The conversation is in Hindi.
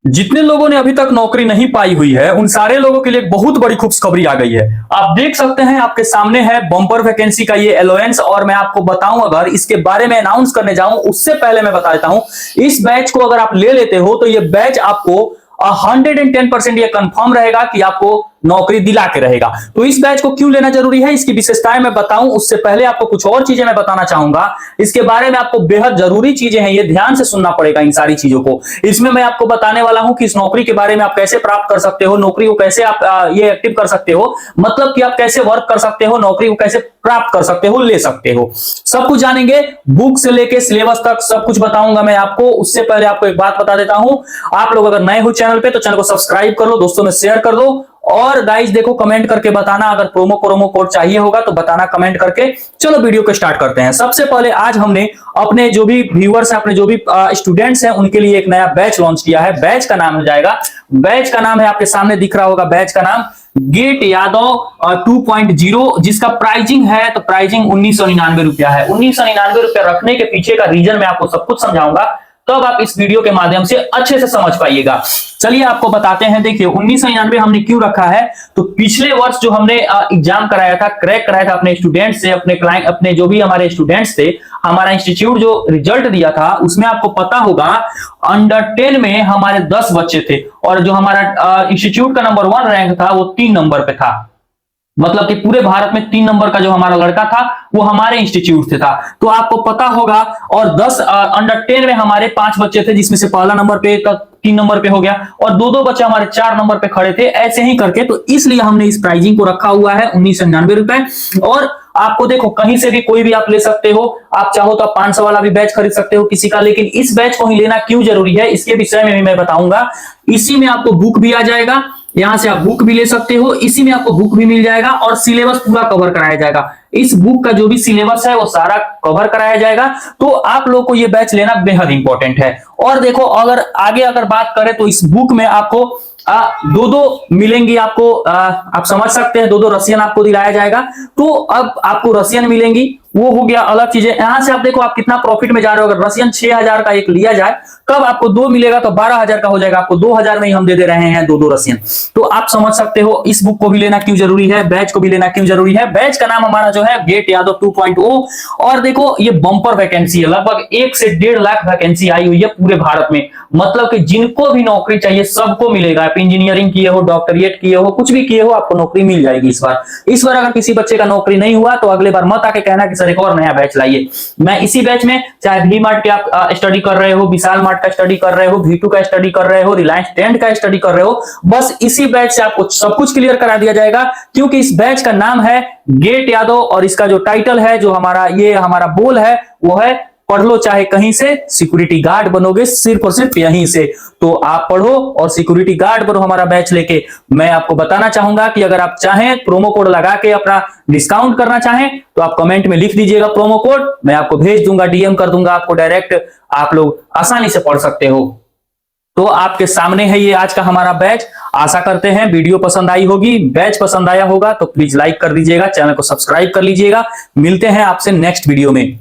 जितने लोगों ने अभी तक नौकरी नहीं पाई हुई है उन सारे लोगों के लिए एक बहुत बड़ी खुशखबरी आ गई है। आप देख सकते हैं आपके सामने है बम्पर वैकेंसी का ये अलाउंस। और मैं आपको बताऊं, अगर इसके बारे में अनाउंस करने जाऊं उससे पहले मैं बता देता हूं, इस बैच को अगर आप ले लेते हो तो ये बैच आपको 110% ये कंफर्म रहेगा कि आपको नौकरी दिला के रहेगा। तो इस बैच को क्यों लेना जरूरी है, इसकी विशेषताएं मैं बताऊं उससे पहले आपको कुछ और चीजें मैं बताना चाहूंगा। इसके बारे में आपको बेहद जरूरी चीजें हैं, ये ध्यान से सुनना पड़ेगा इन सारी चीजों को। इसमें मैं आपको बताने वाला हूं कि इस नौकरी के बारे में आप कैसे प्राप्त कर सकते हो, नौकरी को कैसे आप ये एक्टिव कर सकते हो, मतलब कि आप कैसे वर्क कर सकते हो, नौकरी को कैसे प्राप्त कर सकते हो, ले सकते हो, सब कुछ जानेंगे। बुक से लेके सिलेबस तक सब कुछ बताऊंगा मैं आपको। उससे पहले आपको एक बात बता देता हूं, आप लोग अगर नए हो चैनल पे तो चैनल को सब्सक्राइब कर लो, दोस्तों में शेयर कर दो। और गाइस देखो, कमेंट करके बताना अगर प्रोमो कोड चाहिए होगा तो बताना कमेंट करके। चलो वीडियो को स्टार्ट करते हैं। सबसे पहले आज हमने अपने जो भी व्यूअर्स हैं, अपने जो भी स्टूडेंट्स हैं, उनके लिए एक नया बैच लॉन्च किया है। बैच का नाम हो जाएगा, बैच का नाम है आपके सामने दिख रहा होगा, बैच का नाम गेट यादव 2.0, जिसका प्राइजिंग है तो प्राइजिंग 1999 रुपया है। 1999 रुपया रखने के पीछे का रीजन मैं आपको सब कुछ समझाऊंगा, तब आप इस वीडियो के माध्यम से अच्छे से समझ पाइएगा। चलिए आपको बताते हैं। देखिए 1999 हमने क्यों रखा है, तो पिछले वर्ष जो हमने एग्जाम कराया था, क्रैक कराया था अपने स्टूडेंट्स से, अपने क्लाइंट, अपने जो भी हमारे स्टूडेंट्स थे, हमारा इंस्टीट्यूट जो रिजल्ट दिया था उसमें आपको पता होगा अंडर 10 में हमारे 10 बच्चे थे और जो हमारा इंस्टीट्यूट का नंबर 1 रैंक था वो 3 नंबर पे था। मतलब कि पूरे भारत में 3 नंबर का जो हमारा लड़का था वो हमारे इंस्टीट्यूट से था, तो आपको पता होगा। और 10 अंडर 10 में हमारे 5 बच्चे थे, जिसमें से पहला नंबर पे 3 नंबर पे हो गया और दो बच्चे हमारे 4 नंबर पे खड़े थे, ऐसे ही करके। तो इसलिए हमने इस प्राइजिंग को रखा हुआ है 1999 रुपए। और आपको देखो, कहीं से भी कोई भी आप ले सकते हो, आप चाहो तो आप 500 वाला भी बैच खरीद सकते हो किसी का, लेकिन इस बैच को ही लेना क्यों जरूरी है इसके विषय में भी मैं बताऊंगा। इसी में आपको बुक भी आ जाएगा, यहां से आप बुक भी ले सकते हो, इसी में आपको बुक भी मिल जाएगा और सिलेबस पूरा कवर कराया जाएगा। इस बुक का जो भी सिलेबस है वो सारा कवर कराया जाएगा। तो आप लोग को ये बैच लेना बेहद इंपॉर्टेंट है। और देखो, अगर आगे अगर बात करें तो इस बुक में आपको दो मिलेंगी आपको, आप समझ सकते हैं, दो रसियन आपको दिलाया जाएगा। तो अब आपको रसियन मिलेंगी, वो हो गया अलग चीजें। यहां से आप देखो आप कितना प्रॉफिट में जा रहे हो। अगर रसियन 6000 का एक लिया जाए तब आपको 2 मिलेगा तो 12000 का हो जाएगा। आपको 2000 में ही हम दे रहे हैं दो रसियन। तो आप समझ सकते हो इस बुक को भी लेना क्यों जरूरी है, बैच को भी लेना क्यों जरूरी है। बैच का नाम हमारा जो है गेट यादव 2.0। और देखो ये बम्पर वैकेंसी है, लगभग 1 से 1.5 लाख वैकेंसी आई हुई है पूरे भारत में। मतलब कि जिनको भी नौकरी चाहिए सबको मिलेगा। आप इंजीनियरिंग किए हो, डॉक्टरेट किए हो, कुछ भी किए हो, आपको नौकरी मिल जाएगी इस बार। अगर किसी बच्चे का नौकरी नहीं हुआ तो अगले बार मत आके कहना कि सर एक और नया बैच लाइए। मैं इसी बैच में, चाहे वी मार्ट के आप स्टडी कर रहे हो, विशाल मार्ट का स्टडी कर रहे हो, V2 का स्टडी कर रहे हो, रिलायंस ट्रेंड का स्टडी कर रहे हो, बस इसी बैच से आपको सब कुछ क्लियर करा दिया जाएगा। क्योंकि इस बैच का नाम है गेट यादव और इसका जो टाइटल है, जो हमारा बोल है वो है पढ़ लो चाहे कहीं से, सिक्योरिटी गार्ड बनोगे सिर्फ और सिर्फ यहीं से। तो आप पढ़ो और सिक्योरिटी गार्ड बनो हमारा बैच लेके। मैं आपको बताना चाहूंगा कि अगर आप चाहें प्रोमो कोड लगा के अपना डिस्काउंट करना चाहें तो आप कमेंट में लिख दीजिएगा प्रोमो कोड, मैं आपको भेज दूंगा, डीएम कर दूंगा आपको डायरेक्ट, आप लोग आसानी से पढ़ सकते हो। तो आपके सामने है ये आज का हमारा बैच। आशा करते हैं वीडियो पसंद आई होगी, बैच पसंद आया होगा तो प्लीज लाइक कर दीजिएगा, चैनल को सब्सक्राइब कर लीजिएगा। मिलते हैं आपसे नेक्स्ट वीडियो में।